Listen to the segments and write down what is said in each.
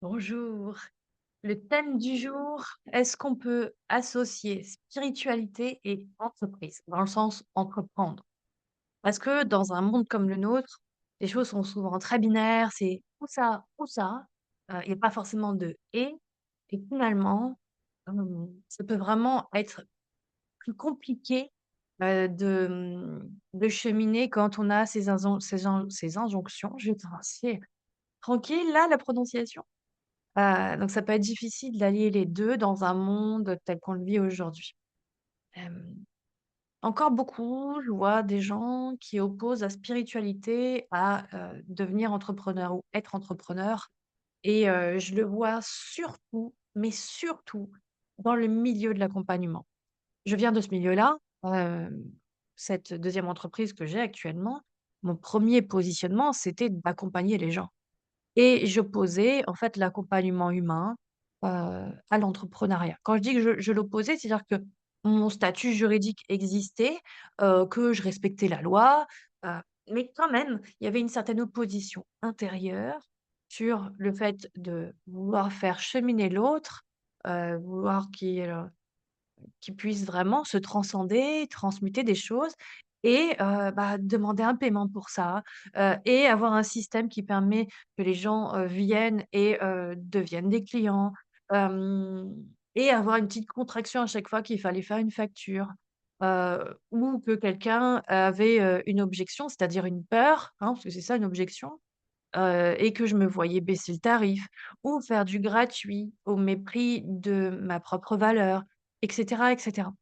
Bonjour. Le thème du jour, est-ce qu'on peut associer spiritualité et entreprise? Dans le sens entreprendre. Parce que dans un monde comme le nôtre, les choses sont souvent très binaires, c'est ou ça. Il y a pas forcément de et finalement, ça peut vraiment être plus compliqué, de cheminer quand on a ces injonctions. Je vais te remercier. Tranquille là, la prononciation? Donc ça peut être difficile d'allier les 2 dans un monde tel qu'on le vit aujourd'hui. Hem, Encore beaucoup, je vois des gens qui opposent la spiritualité à, devenir entrepreneur ou être entrepreneur et je le vois surtout, mais surtout dans le milieu de l'accompagnement. Je viens de ce milieu-là, cette deuxième entreprise que j'ai actuellement, mon premier positionnement, c'était d'accompagner les gens. Et j'opposais en fait l'accompagnement humain, à l'entrepreneuriat. Quand je dis que je l'opposais, c'est-à-dire que mon statut juridique existait, que je respectais la loi, heu, mais quand même, il y avait une certaine opposition intérieure sur le fait de vouloir faire cheminer l'autre, vouloir qu'il puisse vraiment se transcender, transmuter des choses et demander un paiement pour ça, et avoir un système qui permet que les gens, viennent et deviennent des clients, hem et avoir une petite contraction à chaque fois qu'il fallait faire une facture, ou que quelqu'un avait, une objection, c'est-à-dire une peur, hein, parce que c'est ça une objection, et que je me voyais baisser le tarif ou faire du gratuit au mépris de ma propre valeur et cetera et cetera.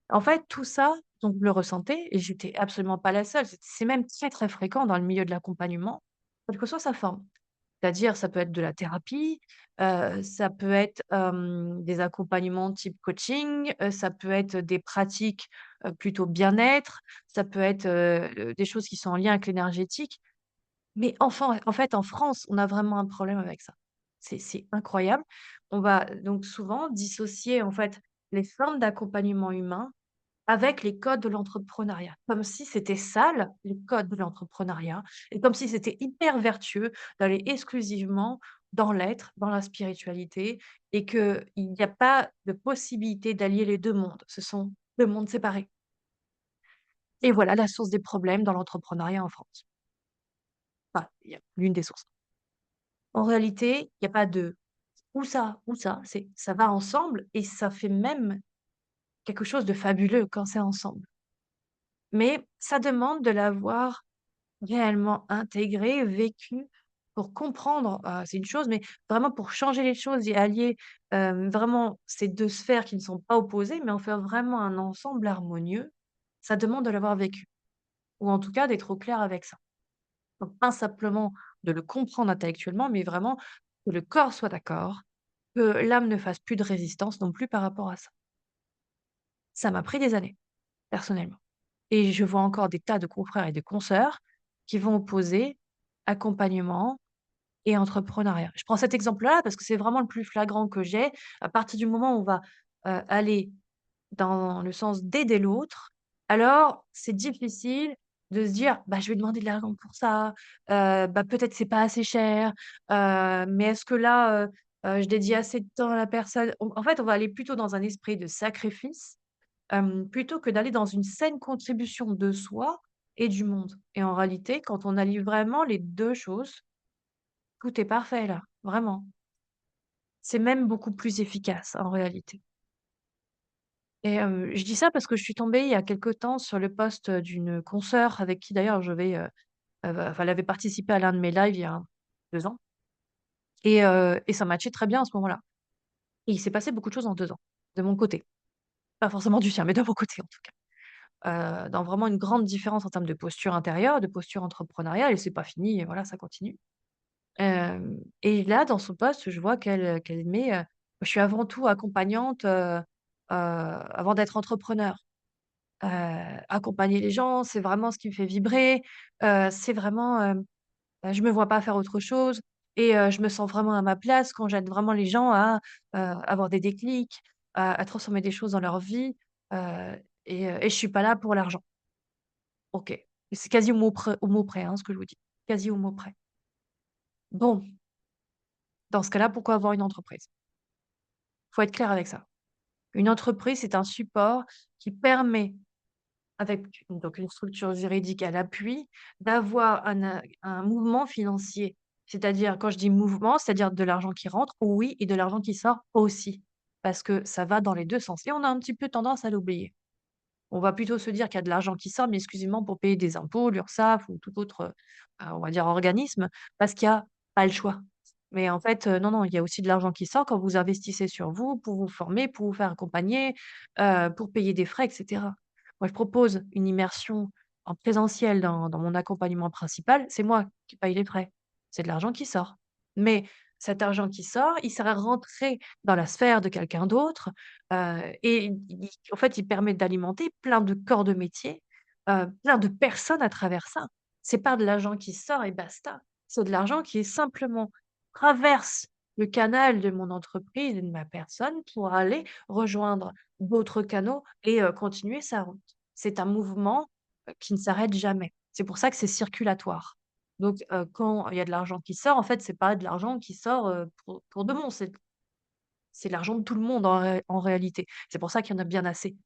En fait, tout ça, donc je le ressentais et j'étais absolument pas la seule. C'est même très, très fréquent dans le milieu de l'accompagnement, quelle que soit sa forme. C'est-à-dire, ça peut être de la thérapie, ça peut être, des accompagnements type coaching, ça peut être des pratiques, plutôt bien-être, ça peut être, des choses qui sont en lien avec l'énergétique. Mais enfin, en fait, en France, on a vraiment un problème avec ça. C'est incroyable. On va donc souvent dissocier, en fait, les formes d'accompagnement humain avec les codes de l'entrepreneuriat. Comme si c'était sale, les codes de l'entrepreneuriat et comme si c'était hyper vertueux d'aller exclusivement dans l'être, dans la spiritualité et qu'il n'y a pas de possibilité d'allier les 2 mondes. Ce sont 2 mondes séparés et voilà la source des problèmes dans l'entrepreneuriat en France. Enfin, il y a l'une des sources. En réalité, il y a pas de ou ça, c'est ça va ensemble et ça fait même quelque chose de fabuleux quand c'est ensemble. Mais ça demande de l'avoir réellement intégré, vécu pour comprendre, c'est une chose, mais vraiment pour changer les choses et allier, vraiment ces 2 sphères qui ne sont pas opposées, mais en faire vraiment un ensemble harmonieux, ça demande de l'avoir vécu ou en tout cas d'être au clair avec ça. Donc pas simplement de le comprendre intellectuellement, mais vraiment que le corps soit d'accord, que l'âme ne fasse plus de résistance non plus par rapport à ça. Ça m'a pris des années, personnellement et je vois encore des tas de confrères et de consoeurs qui vont opposer accompagnement et entrepreneuriat. Je prends cet exemple-là parce que c'est vraiment le plus flagrant que j'ai. À partir du moment où on va, aller dans le sens d'aider l'autre, alors c'est difficile de se dire: «Bah, je vais demander de l'argent pour ça, peut-être c'est pas assez cher, mais est-ce que là, je dédie assez de temps à la personne?» En fait, on va aller plutôt dans un esprit de sacrifice, plutôt que d'aller dans une saine contribution de soi et du monde et en réalité, quand on allie vraiment les 2 choses, tout est parfait là, vraiment. C'est même beaucoup plus efficace en réalité. Et je dis ça parce que je suis tombée il y a quelque temps sur le post, d'une consoeur avec qui d'ailleurs je vais, enfin elle avait participé à l'un de mes lives il y a 2 ans et ça matchait très bien à ce moment-là. Et il s'est passé beaucoup de choses en 2 ans, de mon côté. Pas forcément du sien, mais de mon côté en tout cas. Dans vraiment une grande différence en termes de posture intérieure, de posture entrepreneuriale et c'est pas fini et voilà, ça continue. Et là, dans son post, je vois qu'elle met, «Je suis avant tout accompagnante, avant d'être entrepreneur». Heu, Accompagner les gens, c'est vraiment ce qui me fait vibrer, c'est vraiment, je me vois pas faire autre chose et je me sens vraiment à ma place quand j'aide vraiment les gens à, avoir des déclics, à transformer des choses dans leur vie, et je suis pas là pour l'argent. OK. C'est quasi au mot près, hein, ce que je vous dis. Quasi au mot près. Bon, Dans ce cas-là, pourquoi avoir une entreprise? Faut être clair avec ça. Une entreprise, c'est un support qui permet, avec donc une structure juridique à l'appui, d'avoir un mouvement financier. C'est-à-dire, quand je dis mouvement, c'est-à-dire de l'argent qui rentre, oui, et de l'argent qui sort aussi. Parce que ça va dans les 2 sens et on a un petit peu tendance à l'oublier. On va plutôt se dire qu'il y a de l'argent qui sort, mais exclusivement pour payer des impôts, l'URSSAF ou tout autre, on va dire organisme, parce qu'il y a pas le choix. Mais en fait, non, non, il y a aussi de l'argent qui sort quand vous investissez sur vous, pour vous former, pour vous faire accompagner, pour payer des frais et cetera. Moi, je propose une immersion en présentiel dans mon accompagnement principal, c'est moi qui paye les frais. C'est de l'argent qui sort. Mais cet argent qui sort, il sert à rentrer dans la sphère de quelqu'un d'autre. Et il en fait, il permet d'alimenter plein de corps de métier, plein de personnes à travers ça. C'est pas de l'argent qui sort et basta. C'est de l'argent qui est simplement traverse le canal de mon entreprise et de ma personne pour aller rejoindre d'autres canaux et continuer sa route. C'est un mouvement, qui ne s'arrête jamais. C'est pour ça que c'est circulatoire. Donc quand il y a de l'argent qui sort, en fait, c'est pas de l'argent qui sort, pour de bon, c'est l'argent de tout le monde en réalité. C'est pour ça qu'il y en a bien assez.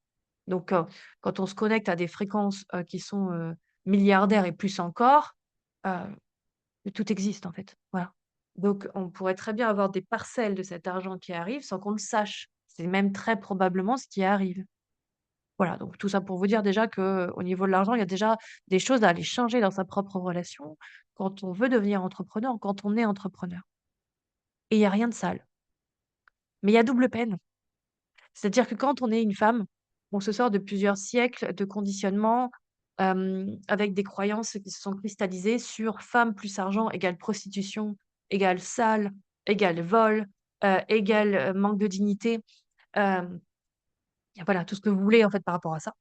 Donc, quand on se connecte à des fréquences, qui sont, milliardaires et plus encore, heu, tout existe en fait. Voilà. Donc on pourrait très bien avoir des parcelles de cet argent qui arrive sans qu'on le sache. C'est même très probablement ce qui arrive. Voilà, donc tout ça pour vous dire déjà qu'au niveau de l'argent, il y a déjà des choses à aller changer dans sa propre relation quand on veut devenir entrepreneur, quand on est entrepreneur et il y a rien de sale. Mais il y a double peine. C'est-à-dire que quand on est une femme, on se sort de plusieurs siècles de conditionnement, avec des croyances qui se sont cristallisées sur femme plus argent égale prostitution, égale sale, égale vol, égale, manque de dignité. Hem, y a voilà, tout ce que vous voulez en fait par rapport à ça.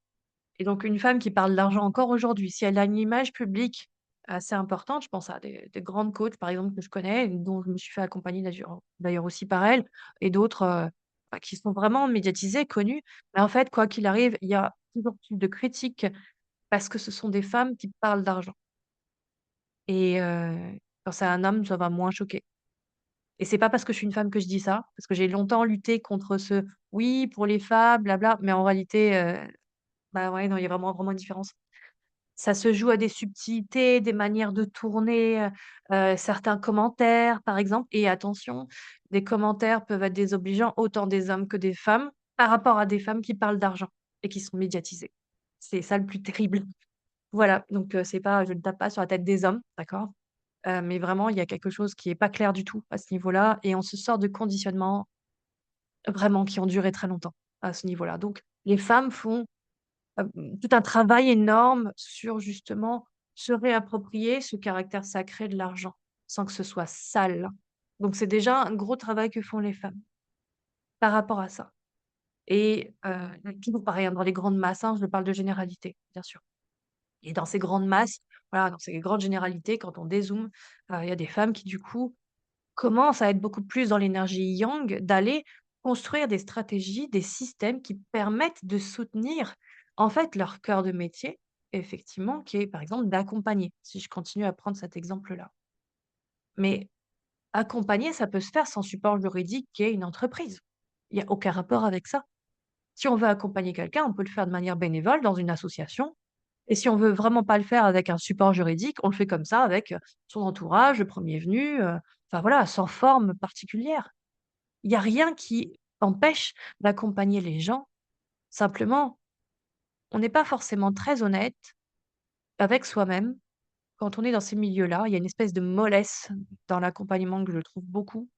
Et donc une femme qui parle d'argent encore aujourd'hui, si elle a une image publique assez importante, je pense à des grandes coachs, par exemple, que je connais, dont je me suis fait accompagner d'ailleurs aussi par elle et d'autres, bah, qui sont vraiment médiatisées, connues. Mais en fait, quoi qu'il arrive, il y a toujours plus de critiques parce que ce sont des femmes qui parlent d'argent et quand c'est un homme, ça va moins choquer et c'est pas parce que je suis une femme que je dis ça, parce que j'ai longtemps lutté contre ce: «Oui, pour les femmes, blabla», mais en réalité, bah, ouais, non, il y a vraiment une différence. Ça se joue à des subtilités, des manières de tourner, certains commentaires, par exemple et attention, des commentaires peuvent être désobligeants autant des hommes que des femmes, par rapport à des femmes qui parlent d'argent et qui sont médiatisées. C'est ça le plus terrible. Voilà, donc c'est pas je ne tape pas sur la tête des hommes, d'accord? Mais vraiment, il y a quelque chose qui est pas clair du tout à ce niveau-là et on se sort de conditionnements vraiment qui ont duré très longtemps à ce niveau-là. Donc les femmes font tout un travail énorme sur justement se réapproprier ce caractère sacré de l'argent, sans que ce soit sale. Donc c'est déjà un gros travail que font les femmes par rapport à ça et toujours pareil, hein, dans les grandes masses, hein, je parle de généralité, bien sûr et dans ces grandes masses, voilà, dans ces grandes généralités, quand on dézoome, il y a des femmes qui du coup commencent à être beaucoup plus dans l'énergie yang, d'aller construire des stratégies, des systèmes qui permettent de soutenir, en fait, leur cœur de métier, effectivement, qui est, par exemple, d'accompagner, si je continue à prendre cet exemple-là. Mais accompagner, ça peut se faire sans support juridique qui est une entreprise. Il y a aucun rapport avec ça. Si on veut accompagner quelqu'un, on peut le faire de manière bénévole dans une association et si on veut vraiment pas le faire avec un support juridique, on le fait comme ça avec, son entourage, le premier venu, enfin voilà, sans forme particulière. Il y a rien qui empêche d'accompagner les gens. Simplement, on n'est pas forcément très honnête avec soi-même quand on est dans ces milieux-là. Il y a une espèce de mollesse dans l'accompagnement que je trouve beaucoup,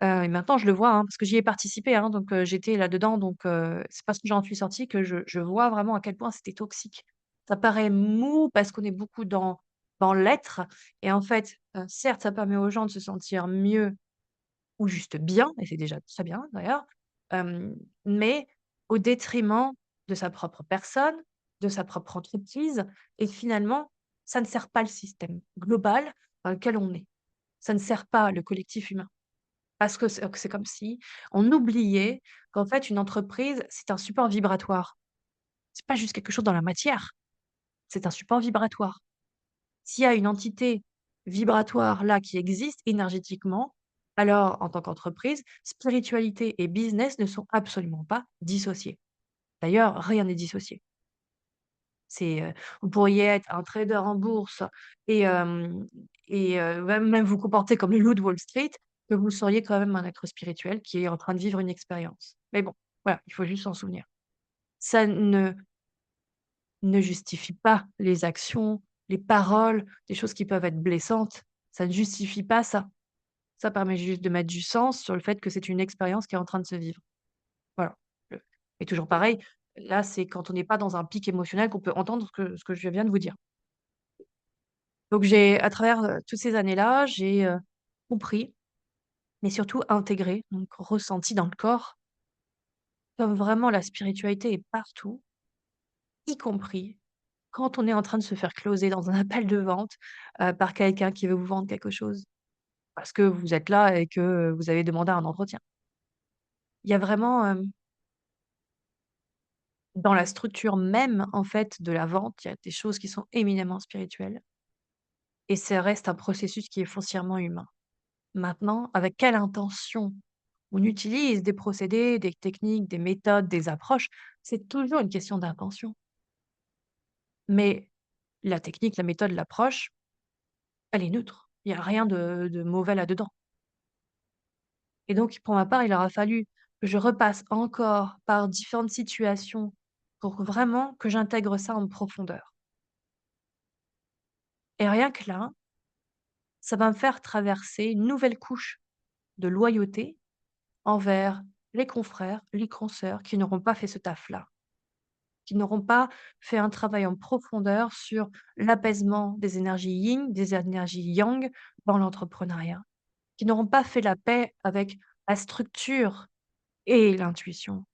et maintenant je le vois, hein, parce que j'y ai participé, hein, donc j'étais là-dedans, donc c'est parce que j'en suis sortie que je vois vraiment à quel point c'était toxique. Ça paraît mou parce qu'on est beaucoup dans l'être et en fait, certes, ça permet aux gens de se sentir mieux ou juste bien et c'est déjà très bien d'ailleurs, hem, mais au détriment de sa propre personne, de sa propre entreprise et finalement, ça ne sert pas le système global dans lequel on est. Ça ne sert pas le collectif humain. Parce que c'est comme si on oubliait qu'en fait une entreprise, c'est un support vibratoire. C'est pas juste quelque chose dans la matière, c'est un support vibratoire. S'il y a une entité vibratoire là qui existe énergétiquement, Alors, en tant qu'entreprise, spiritualité et business ne sont absolument pas dissociés. D'ailleurs, rien n'est dissocié. Vous pourriez être un trader en bourse et même vous comporter comme le loup de Wall Street, que vous seriez quand même un être spirituel qui est en train de vivre une expérience. Mais bon, voilà, il faut juste s'en souvenir. Ça ne justifie pas les actions, les paroles, des choses qui peuvent être blessantes. Ça ne justifie pas ça. Ça permet juste de mettre du sens sur le fait que c'est une expérience qui est en train de se vivre. Voilà. Heu et toujours pareil, là, c'est quand on n'est pas dans un pic émotionnel qu'on peut entendre ce que je viens de vous dire. Donc j'ai à travers, toutes ces années-là, j'ai, compris, mais surtout intégré, donc ressenti dans le corps, comme vraiment la spiritualité est partout, y compris quand on est en train de se faire closer dans un appel de vente, par quelqu'un qui veut vous vendre quelque chose, parce que vous êtes là et que, vous avez demandé un entretien. Il y a vraiment, dans la structure même, en fait, de la vente, il y a des choses qui sont éminemment spirituelles et ça reste un processus qui est foncièrement humain. Maintenant, avec quelle intention on utilise des procédés, des techniques, des méthodes, des approches, c'est toujours une question d'intention. Mais la technique, la méthode, l'approche, elle est neutre. Il y a rien de mauvais là-dedans. Et donc, pour ma part, il aura fallu que je repasse encore par différentes situations pour vraiment que j'intègre ça en profondeur. Et rien que là, ça va me faire traverser une nouvelle couche de loyauté envers les confrères, les consoeurs qui n'auront pas fait ce taf-là, qui n'auront pas fait un travail en profondeur sur l'apaisement des énergies yin, des énergies yang dans l'entrepreneuriat, qui n'auront pas fait la paix avec la structure et l'intuition,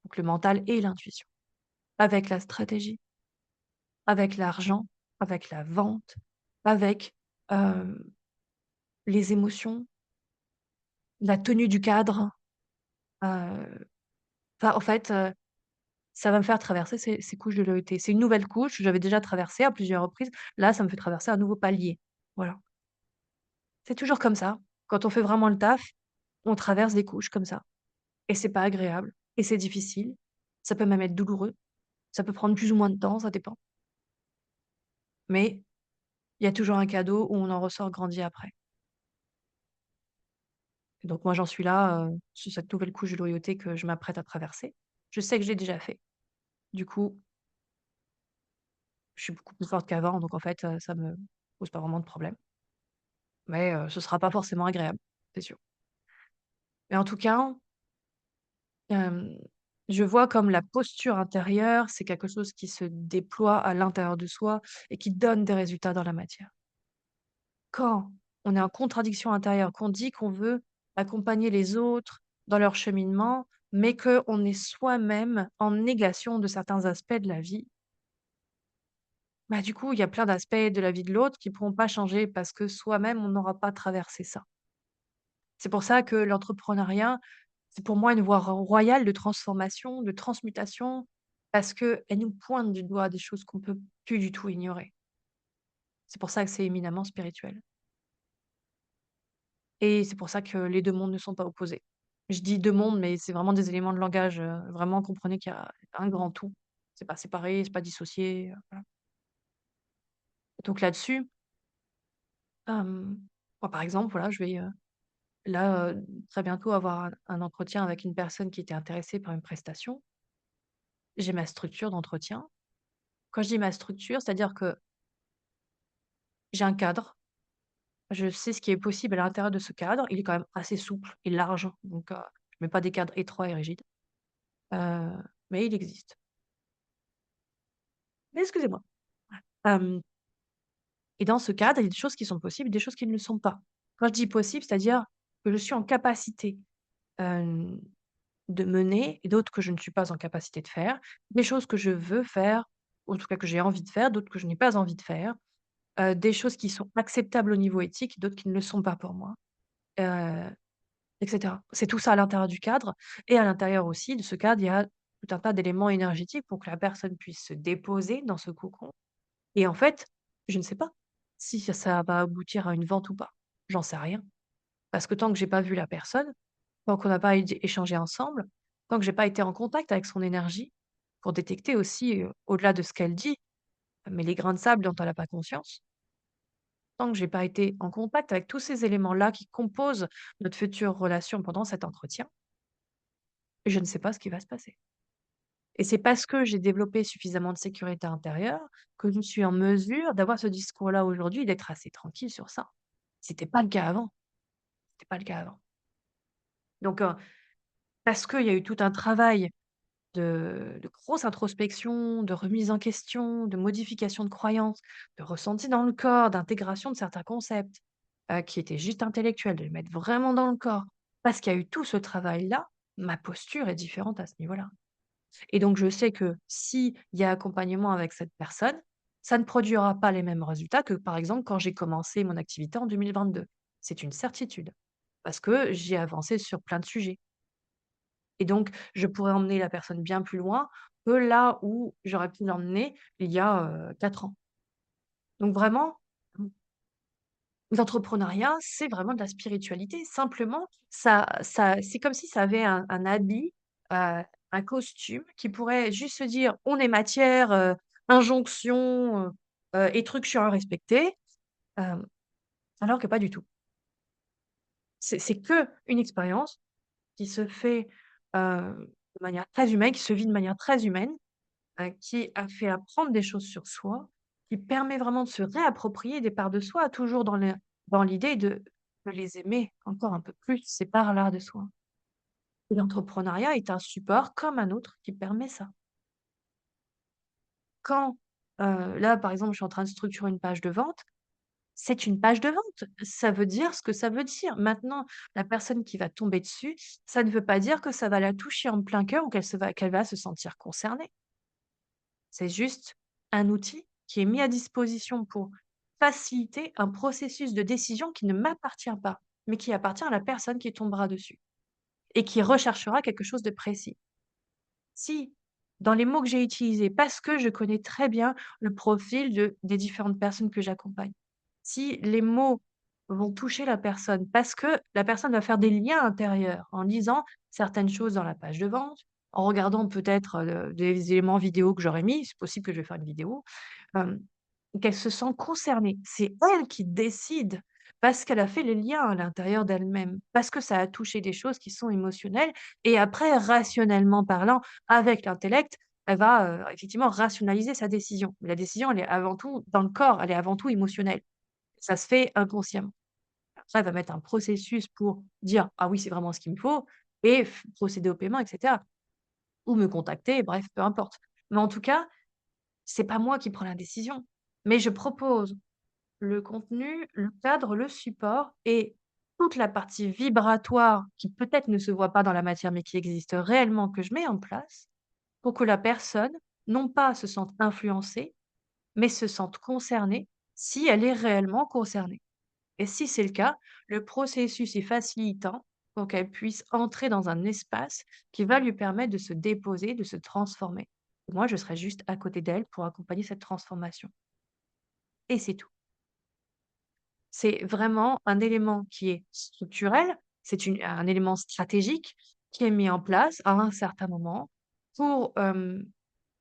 donc le mental et l'intuition, avec la stratégie, avec l'argent, avec la vente, avec, hem, les émotions, la tenue du cadre, heu, enfin, en fait, ça va me faire traverser ces couches de loyauté. C'est une nouvelle couche que j'avais déjà traversée à plusieurs reprises. Là, ça me fait traverser un nouveau palier. Voilà. C'est toujours comme ça. Quand on fait vraiment le taf, on traverse des couches comme ça et c'est pas agréable et c'est difficile. Ça peut même être douloureux. Ça peut prendre plus ou moins de temps, ça dépend. Mais il y a toujours un cadeau où on en ressort grandi après. Et donc moi, j'en suis là, sur cette nouvelle couche de loyauté que je m'apprête à traverser. Je sais que je l'ai déjà fait. Du coup, je suis beaucoup plus forte qu'avant, donc en fait, ça me pose pas vraiment de problème. Mais ce sera pas forcément agréable, c'est sûr. Mais en tout cas, hem, je vois comme la posture intérieure, c'est quelque chose qui se déploie à l'intérieur de soi et qui donne des résultats dans la matière. Quand on est en contradiction intérieure, qu'on dit qu'on veut accompagner les autres dans leur cheminement, mais qu'on est soi-même en négation de certains aspects de la vie, bah, du coup, il y a plein d'aspects de la vie de l'autre qui pourront pas changer parce que soi-même, on n'aura pas traversé ça. C'est pour ça que l'entrepreneuriat, c'est pour moi une voie royale de transformation, de transmutation, parce qu'elle nous pointe du doigt des choses qu'on peut plus du tout ignorer. C'est pour ça que c'est éminemment spirituel et c'est pour ça que les 2 mondes ne sont pas opposés. Je dis 2 mondes, mais c'est vraiment des éléments de langage, vraiment comprenez qu'il y a un grand tout. C'est pas séparé, c'est pas dissocié, voilà. Donc là-dessus, moi, par exemple, voilà, je vais, là, très bientôt avoir un entretien avec une personne qui était intéressée par une prestation. J'ai ma structure d'entretien. Quand je dis ma structure, c'est-à-dire que j'ai un cadre, je sais ce qui est possible à l'intérieur de ce cadre. Il est quand même assez souple et large, donc je mets pas des cadres étroits et rigides, heu, mais il existe. Mais excusez-moi. Hem et dans ce cadre, il y a des choses qui sont possibles, des choses qui ne le sont pas. Quand je dis possible, c'est-à-dire que je suis en capacité, hem, de mener et d'autres que je ne suis pas en capacité de faire, des choses que je veux faire, ou en tout cas que j'ai envie de faire, d'autres que je n'ai pas envie de faire, des choses qui sont acceptables au niveau éthique, d'autres qui ne le sont pas pour moi. Heu et cetera. C'est tout ça à l'intérieur du cadre et à l'intérieur aussi de ce cadre, il y a tout un tas d'éléments énergétiques pour que la personne puisse se déposer dans ce cocon et en fait, je ne sais pas si ça va aboutir à une vente ou pas. J'en sais rien. Parce que tant que j'ai pas vu la personne, tant qu'on n'a pas échangé ensemble, tant que j'ai pas été en contact avec son énergie, pour détecter aussi, au-delà de ce qu'elle dit, mais les grains de sable dont elle a pas conscience, tant que j'ai pas été en contact avec tous ces éléments-là qui composent notre future relation pendant cet entretien, je ne sais pas ce qui va se passer. Et c'est parce que j'ai développé suffisamment de sécurité intérieure que je suis en mesure d'avoir ce discours-là aujourd'hui et d'être assez tranquille sur ça. C'était pas le cas avant, c'était pas le cas avant. Donc, parce qu'il y a eu tout un travail de grosse introspection, de remise en question, de modification de croyances, de ressenti dans le corps, d'intégration de certains concepts, qui étaient juste intellectuels, de les mettre vraiment dans le corps. Parce qu'il y a eu tout ce travail-là, ma posture est différente à ce niveau-là. Et donc je sais que s'il y a accompagnement avec cette personne, ça ne produira pas les mêmes résultats que, par exemple, quand j'ai commencé mon activité en 2022. C'est une certitude, parce que j'ai avancé sur plein de sujets. Et donc, je pourrais emmener la personne bien plus loin que là où j'aurais pu l'emmener il y a, 4 ans. Donc vraiment, mmh, l'entrepreneuriat, c'est vraiment de la spiritualité. Simplement, ça c'est comme si ça avait un habit, un costume qui pourrait juste se dire: «On est matière, injonction, et trucs chiants à respecter», hem, alors que pas du tout. C'est qu'une expérience qui se fait, de manière très humaine, qui se vit de manière très humaine. Qui a fait apprendre des choses sur soi, qui permet vraiment de se réapproprier des parts de soi, toujours dans l'idée de les aimer encore un peu plus, ces parts-là de soi. Et l'entrepreneuriat est un support comme un autre qui permet ça. Quand, là, par exemple, je suis en train de structurer une page de vente, c'est une page de vente. Ça veut dire ce que ça veut dire. Maintenant, la personne qui va tomber dessus, ça ne veut pas dire que ça va la toucher en plein cœur ou qu'elle va se sentir concernée. C'est juste un outil qui est mis à disposition pour faciliter un processus de décision qui ne m'appartient pas, mais qui appartient à la personne qui tombera dessus et qui recherchera quelque chose de précis. Si, dans les mots que j'ai utilisés, parce que je connais très bien le profil des différentes personnes que j'accompagne, si les mots vont toucher la personne, parce que la personne va faire des liens intérieurs en lisant certaines choses dans la page de vente, en regardant peut-être, des éléments vidéo que j'aurais mis, c'est possible que je vais faire une vidéo, hem, qu'elle se sent concernée. C'est elle qui décide parce qu'elle a fait les liens à l'intérieur d'elle-même, parce que ça a touché des choses qui sont émotionnelles et après rationnellement parlant, avec l'intellect, elle va, effectivement rationaliser sa décision. Mais la décision, elle est avant tout dans le corps, elle est avant tout émotionnelle. Ça se fait inconsciemment. Après, elle va mettre un processus pour dire: «Ah oui, c'est vraiment ce qu'il me faut» et procéder au paiement et cetera ou me contacter, bref, peu importe. Mais en tout cas, c'est pas moi qui prends la décision, mais je propose le contenu, le cadre, le support et toute la partie vibratoire qui peut-être ne se voit pas dans la matière, mais qui existe réellement, que je mets en place pour que la personne, non pas se sente influencée, mais se sente concernée si elle est réellement concernée. Et si c'est le cas, le processus est facilitant pour qu'elle puisse entrer dans un espace qui va lui permettre de se déposer, de se transformer. Moi, je serai juste à côté d'elle pour accompagner cette transformation. Et c'est tout. C'est vraiment un élément qui est structurel, un élément stratégique qui est mis en place à un certain moment pour,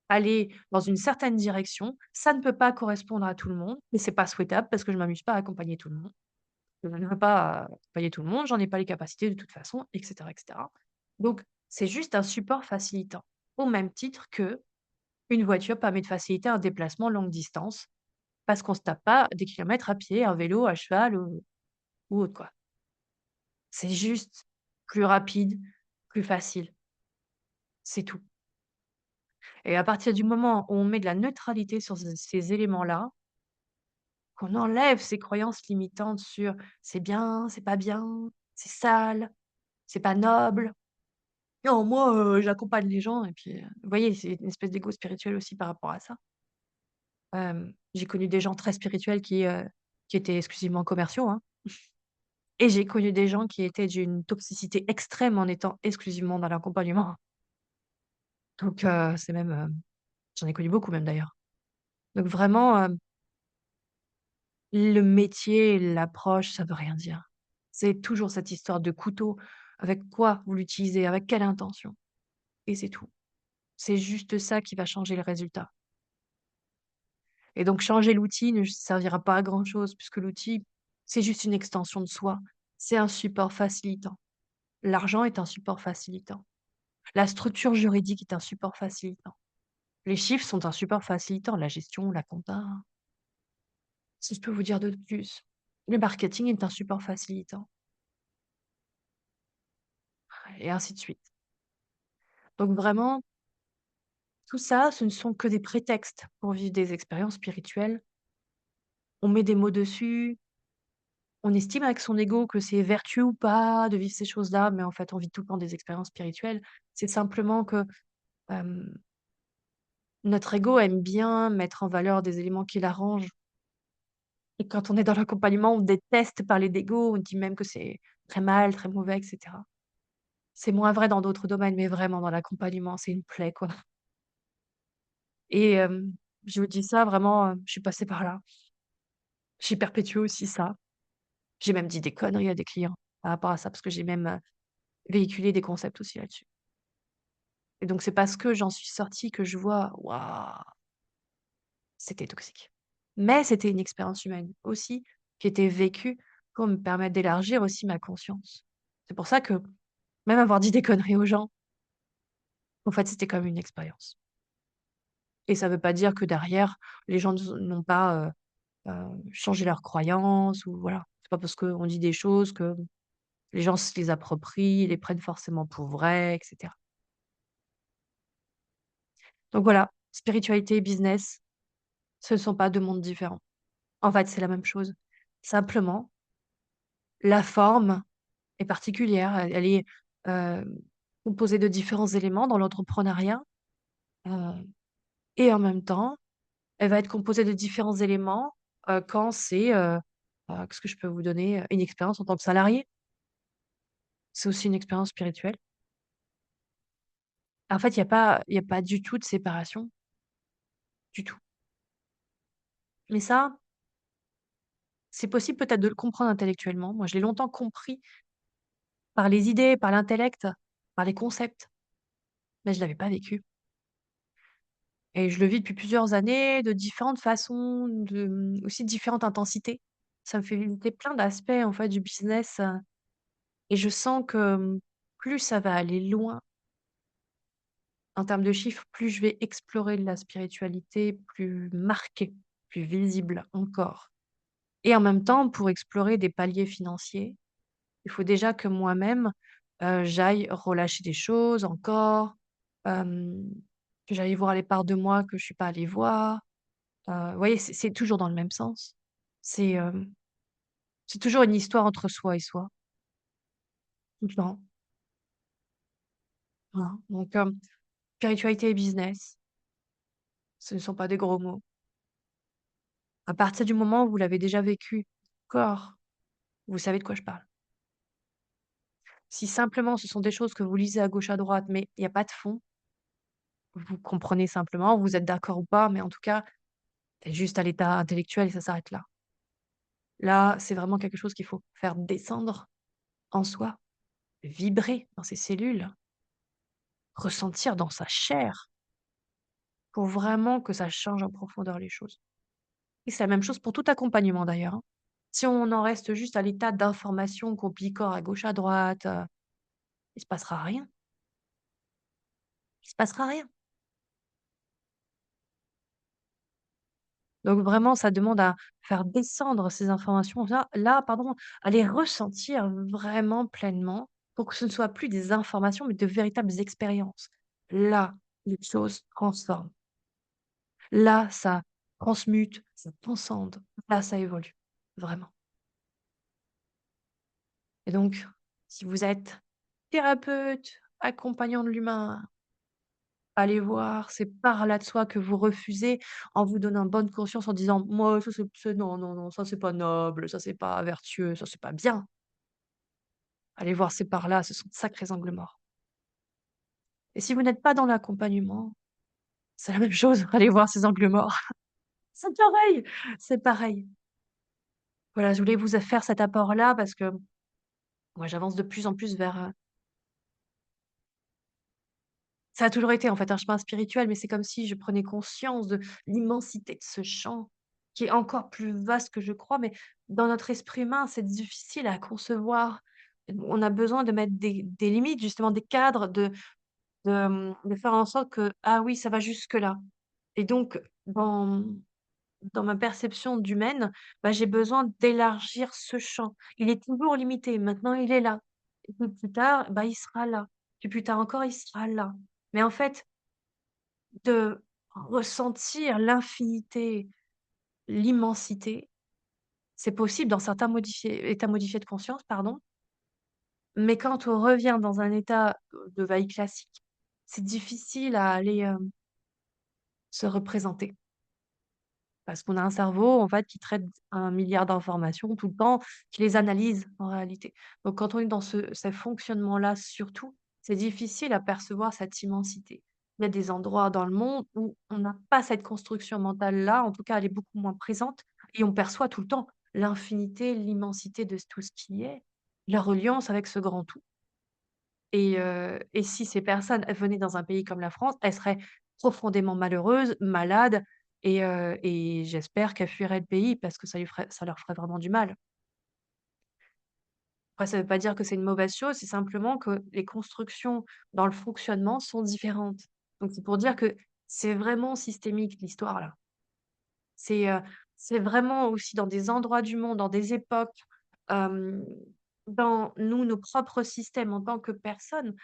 aller dans une certaine direction. Ça ne peut pas correspondre à tout le monde, mais c'est pas souhaitable parce que je m'amuse pas à accompagner tout le monde. Je ne veux pas accompagner tout le monde, j'en ai pas les capacités de toute façon et cetera et cetera. Donc c'est juste un support facilitant, au même titre qu'une voiture permet de faciliter un déplacement longue distance parce qu'on se tape pas des kilomètres à pied, à vélo, à cheval ou autre quoi. C'est juste plus rapide, plus facile, c'est tout. Et à partir du moment où on met de la neutralité sur ces éléments-là, qu'on enlève ces croyances limitantes sur: «C'est bien, c'est pas bien, c'est sale, c'est pas noble». Non, moi, j'accompagne les gens et puis, vous voyez, c'est une espèce d'ego spirituel aussi par rapport à ça. J'ai connu des gens très spirituels qui étaient exclusivement commerciaux, hein, et j'ai connu des gens qui étaient d'une toxicité extrême en étant exclusivement dans l'accompagnement. Donc c'est même, j'en ai connu beaucoup même d'ailleurs. Donc vraiment, le métier, l'approche, ça veut rien dire. C'est toujours cette histoire de couteau. Avec quoi vous l'utilisez? Avec quelle intention? Et c'est tout. C'est juste ça qui va changer le résultat. Et donc changer l'outil ne servira pas à grand chose puisque l'outil, c'est juste une extension de soi. C'est un support facilitant. L'argent est un support facilitant. La structure juridique est un support facilitant. Les chiffres sont un support facilitant, la gestion, la compta. Si je peux vous dire de plus. Le marketing est un support facilitant et ainsi de suite. Donc vraiment, tout ça, ce ne sont que des prétextes pour vivre des expériences spirituelles. On met des mots dessus, on estime avec son ego que c'est vertueux ou pas de vivre ces choses-là, mais en fait, on vit tout le temps des expériences spirituelles. C'est simplement que, hem, notre ego aime bien mettre en valeur des éléments qui l'arrangent et quand on est dans l'accompagnement, on déteste parler d'ego, on dit même que c'est très mal, très mauvais et cetera. C'est moins vrai dans d'autres domaines, mais vraiment dans l'accompagnement, c'est une plaie, quoi. Et je vous dis ça vraiment, je suis passée par là. J'ai perpétué aussi ça. J'ai même dit des conneries à des clients par rapport à ça, parce que j'ai même, véhiculé des concepts aussi là-dessus. Et donc c'est parce que j'en suis sortie que je vois, waouh, c'était toxique. Mais c'était une expérience humaine aussi, qui était vécue pour me permettre d'élargir aussi ma conscience. C'est pour ça que même avoir dit des conneries aux gens, en fait, c'était comme une expérience. Et ça veut pas dire que derrière, les gens n'ont pas, changé leurs croyances ou voilà. C'est pas parce qu'on dit des choses que les gens se les approprient, les prennent forcément pour vraies et cetera. Donc voilà, spiritualité et business, ce ne sont pas 2 mondes différents. En fait, c'est la même chose. Simplement, la forme est particulière. Elle est, hem, composée de différents éléments dans l'entrepreneuriat, heu et en même temps, elle va être composée de différents éléments, quand c'est, qu'est-ce que je peux vous donner? Une expérience en tant que salarié. C'est aussi une expérience spirituelle. En fait, il y a pas du tout de séparation, du tout. Mais ça, c'est possible peut-être de le comprendre intellectuellement. Moi, je l'ai longtemps compris par les idées, par l'intellect, par les concepts, mais je l'avais pas vécu et je le vis depuis plusieurs années de différentes façons, aussi de différentes intensités. Ça me fait visiter plein d'aspects, en fait, du business, et je sens que, plus ça va aller loin en termes de chiffres, plus je vais explorer de la spiritualité plus marquée, plus visible encore. Et en même temps, pour explorer des paliers financiers, il faut déjà que moi-même, j'aille relâcher des choses encore, hem, que j'aille voir les parts de moi que je suis pas allée voir. Vous voyez, c'est toujours dans le même sens. C'est, c'est toujours une histoire entre soi et soi, tout le temps, voilà. Donc, spiritualité et business, ce ne sont pas des gros mots. À partir du moment où vous l'avez déjà vécu, corps, vous savez de quoi je parle. Si simplement ce sont des choses que vous lisez à gauche, à droite, mais il y a pas de fond, vous comprenez simplement, vous êtes d'accord ou pas, mais en tout cas, c'est juste à l'état intellectuel et ça s'arrête là. Là, c'est vraiment quelque chose qu'il faut faire descendre en soi, vibrer dans ses cellules, ressentir dans sa chair pour vraiment que ça change en profondeur les choses. Et c'est la même chose pour tout accompagnement d'ailleurs, hein. Si on en reste juste à l'état d'information qu'on picore à gauche, à droite, il se passera rien. Il se passera rien. Donc vraiment, ça demande à faire descendre ces informations-là, pardon, à les ressentir vraiment pleinement pour que ce ne soit plus des informations, mais de véritables expériences. Là, les choses transforment. Là, ça transmute, ça transcende. Là, ça évolue, vraiment. Et donc, si vous êtes thérapeute, accompagnant de l'humain, allez voir, c'est par là de soi que vous refusez en vous donnant bonne conscience en disant: «Moi, ça non, non, non, ça c'est pas noble, ça c'est pas vertueux, ça c'est pas bien». Allez voir, c'est par là, ce sont de sacrés angles morts. Et si vous n'êtes pas dans l'accompagnement, c'est la même chose, allez voir ces angles morts. C'est pareil, c'est pareil. Voilà, je voulais vous faire cet apport-là parce que moi, j'avance de plus en plus vers, ça a toujours été, en fait, un chemin spirituel, mais c'est comme si je prenais conscience de l'immensité de ce champ, qui est encore plus vaste que je crois, mais dans notre esprit humain, c'est difficile à concevoir. On a besoin de mettre des limites, justement, des cadres, de faire en sorte que: «Ah oui, ça va jusque-là» et donc dans ma perception d'humaine, bah, j'ai besoin d'élargir ce champ. Il est toujours limité, maintenant il est là et puis plus tard, bah, il sera là, puis plus tard encore, il sera là. Mais en fait, de ressentir l'infinité, l'immensité, c'est possible dans certains états modifiés de conscience, pardon, mais quand on revient dans un état, de veille classique, c'est difficile à aller, se représenter. Parce qu'on a un cerveau, en fait, qui traite 1 milliard d'informations tout le temps, qui les analyse en réalité. Donc quand on est dans ce fonctionnement-là surtout, c'est difficile à percevoir cette immensité. Il y a des endroits dans le monde où on n'a pas cette construction mentale-là, en tout cas elle est beaucoup moins présente et on perçoit tout le temps l'infinité, l'immensité de tout ce qui est, la reliance avec ce grand tout. Et si ces personnes, elles venaient dans un pays comme la France, elles seraient profondément malheureuses, malades et j'espère qu'elles fuiraient le pays parce que ça leur ferait vraiment du mal. Après ça ne veut pas dire que c'est une mauvaise chose, c'est simplement que les constructions dans le fonctionnement sont différentes. Donc c'est pour dire que c'est vraiment systémique l'histoire là. C'est, heu, c'est vraiment aussi dans des endroits du monde, dans des époques, hem, dans nous, nos propres systèmes en tant que personnes.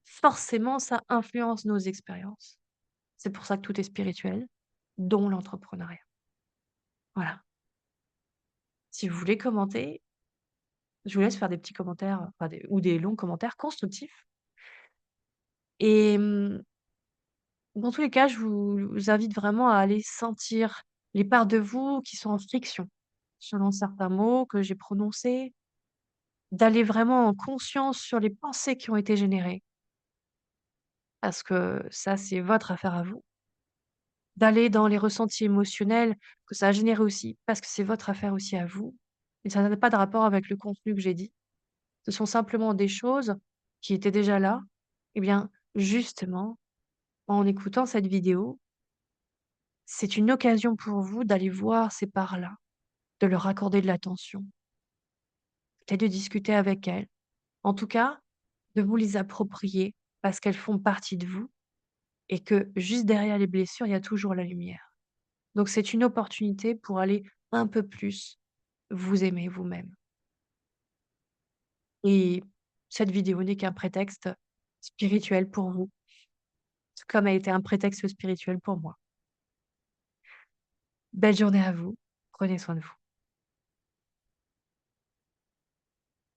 Forcément, ça influence nos expériences. C'est pour ça que tout est spirituel, dont l'entrepreneuriat. Voilà. Si vous voulez commenter, je vous laisse faire des petits commentaires, enfin des longs commentaires constructifs et dans tous les cas, je vous invite vraiment à aller sentir les parts de vous qui sont en friction, selon certains mots que j'ai prononcés, d'aller vraiment en conscience sur les pensées qui ont été générées, parce que ça, c'est votre affaire à vous. D'aller dans les ressentis émotionnels que ça a généré aussi, parce que c'est votre affaire aussi à vous et ça n'a pas de rapport avec le contenu que j'ai dit. Ce sont simplement des choses qui étaient déjà là et bien, justement, en écoutant cette vidéo, c'est une occasion pour vous d'aller voir ces parts-là, de leur accorder de l'attention, peut-être de discuter avec elles. En tout cas, de vous les approprier parce qu'elles font partie de vous et que juste derrière les blessures, il y a toujours la lumière. Donc c'est une opportunité pour aller un peu plus vous aimer vous-même et cette vidéo n'est qu'un prétexte spirituel pour vous, tout comme elle a été un prétexte spirituel pour moi. Belle journée à vous, prenez soin de vous.